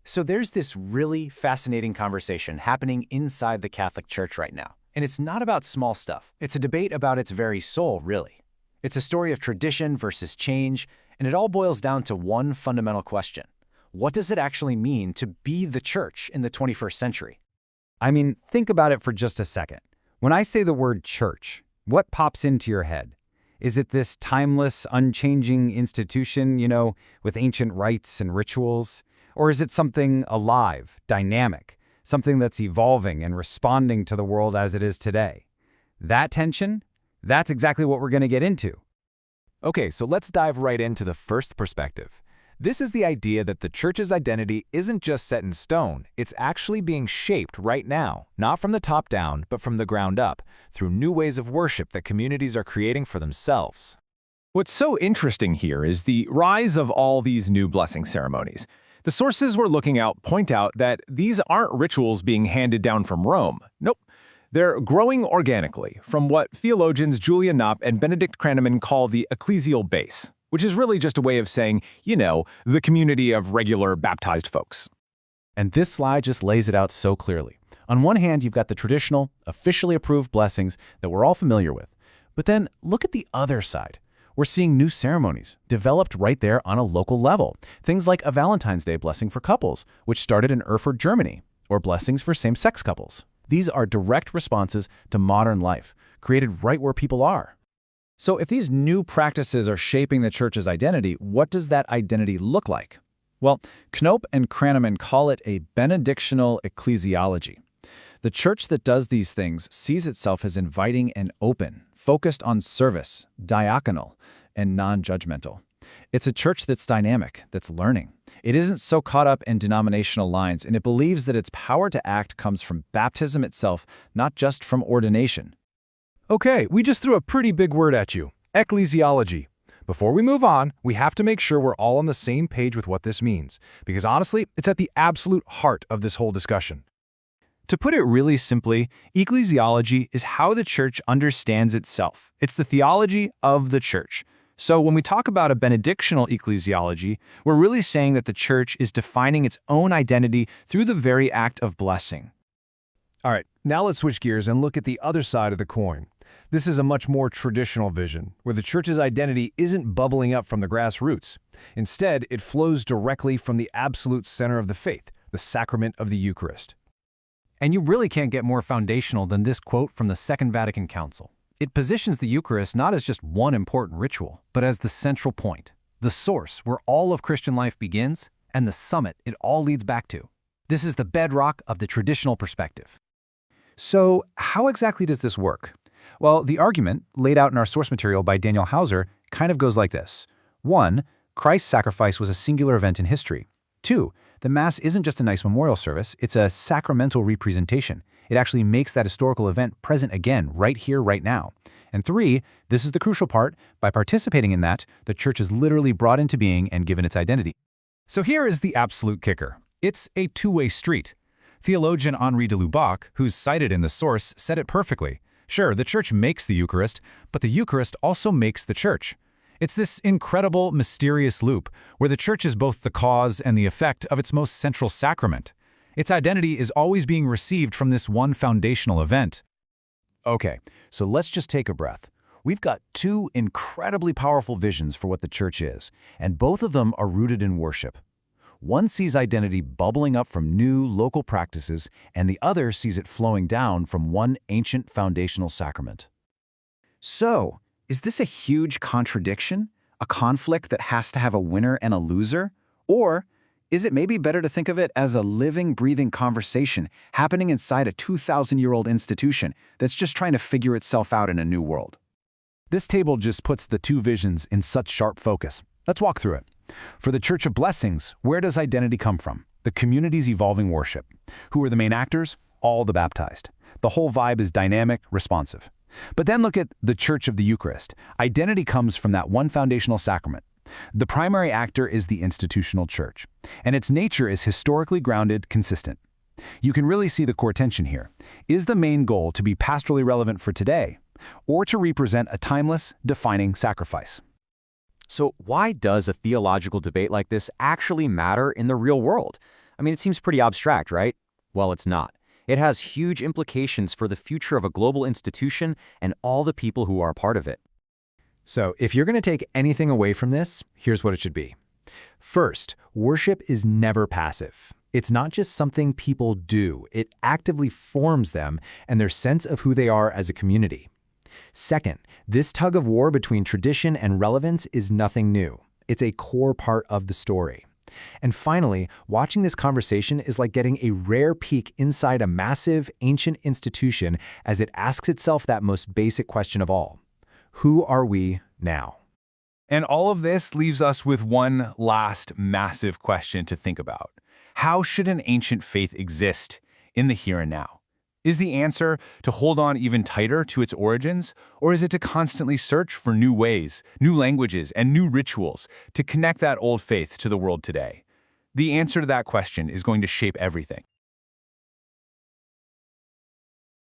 So there's this really fascinating conversation happening inside the Catholic Church right now. And it's not about small stuff. It's a debate about its very soul, really. It's a story of tradition versus change, and it all boils down to one fundamental question. What does it actually mean to be the church in the 21st century? I mean, think about it for just a second. When I say the word church, what pops into your head? Is it this timeless, unchanging institution, with ancient rites and rituals? Or is it something alive, dynamic, something that's evolving and responding to the world as it is today? That tension? That's exactly what we're going to get into. Okay, so let's dive right into the first perspective. This is the idea that the church's identity isn't just set in stone, it's actually being shaped right now, not from the top down, but from the ground up, through new ways of worship that communities are creating for themselves. What's so interesting here is the rise of all these new blessing ceremonies. The sources we're looking at point out that these aren't rituals being handed down from Rome. Nope. They're growing organically from what theologians Julian Knopp and Benedict Cranneman call the ecclesial base, which is really just a way of saying, the community of regular baptized folks. And this slide just lays it out so clearly. On one hand, you've got the traditional, officially approved blessings that we're all familiar with. But then look at the other side. We're seeing new ceremonies developed right there on a local level. Things like a Valentine's Day blessing for couples, which started in Erfurt, Germany, or blessings for same-sex couples. These are direct responses to modern life, created right where people are. So if these new practices are shaping the church's identity, what does that identity look like? Well, Knopp and Cranneman call it a benedictional ecclesiology. The church that does these things sees itself as inviting and open, focused on service, diaconal, and non-judgmental. It's a church that's dynamic, that's learning. It isn't so caught up in denominational lines, and it believes that its power to act comes from baptism itself, not just from ordination. Okay, we just threw a pretty big word at you, ecclesiology. Before we move on, we have to make sure we're all on the same page with what this means, because honestly, it's at the absolute heart of this whole discussion. To put it really simply, ecclesiology is how the church understands itself. It's the theology of the church. So when we talk about a benedictional ecclesiology, we're really saying that the church is defining its own identity through the very act of blessing. All right, now let's switch gears and look at the other side of the coin. This is a much more traditional vision, where the church's identity isn't bubbling up from the grassroots. Instead, it flows directly from the absolute center of the faith, the sacrament of the Eucharist. And you really can't get more foundational than this quote from the Second Vatican Council. It positions the Eucharist not as just one important ritual, but as the central point, the source where all of Christian life begins, and the summit it all leads back to. This is the bedrock of the traditional perspective. So how exactly does this work? Well, the argument, laid out in our source material by Daniel Hauser, kind of goes like this. 1. Christ's sacrifice was a singular event in history. 2. The Mass isn't just a nice memorial service, it's a sacramental representation. It actually makes that historical event present again, right here, right now. And 3, this is the crucial part, by participating in that, the church is literally brought into being and given its identity. So here is the absolute kicker. It's a two-way street. Theologian Henri de Lubac, who's cited in the source, said it perfectly. Sure, the church makes the Eucharist, but the Eucharist also makes the church. It's this incredible, mysterious loop where the church is both the cause and the effect of its most central sacrament. Its identity is always being received from this one foundational event. Okay, so let's just take a breath. We've got two incredibly powerful visions for what the church is, and both of them are rooted in worship. One sees identity bubbling up from new local practices, and the other sees it flowing down from one ancient foundational sacrament. So, is this a huge contradiction? A conflict that has to have a winner and a loser? Or is it maybe better to think of it as a living, breathing conversation happening inside a 2,000-year-old institution that's just trying to figure itself out in a new world? This table just puts the two visions in such sharp focus. Let's walk through it. For the Church of Blessings, where does identity come from? The community's evolving worship. Who are the main actors? All the baptized. The whole vibe is dynamic, responsive. But then look at the Church of the Eucharist. Identity comes from that one foundational sacrament. The primary actor is the institutional church, and its nature is historically grounded, consistent. You can really see the core tension here. Is the main goal to be pastorally relevant for today, or to represent a timeless, defining sacrifice? So why does a theological debate like this actually matter in the real world? I mean, it seems pretty abstract, right? Well, it's not. It has huge implications for the future of a global institution and all the people who are a part of it. So, if you're going to take anything away from this, here's what it should be. First, worship is never passive. It's not just something people do. It actively forms them and their sense of who they are as a community. Second, this tug of war between tradition and relevance is nothing new. It's a core part of the story. And finally, watching this conversation is like getting a rare peek inside a massive, ancient institution as it asks itself that most basic question of all. Who are we now? And all of this leaves us with one last massive question to think about. How should an ancient faith exist in the here and now? Is the answer to hold on even tighter to its origins, or is it to constantly search for new ways, new languages, and new rituals to connect that old faith to the world today? The answer to that question is going to shape everything.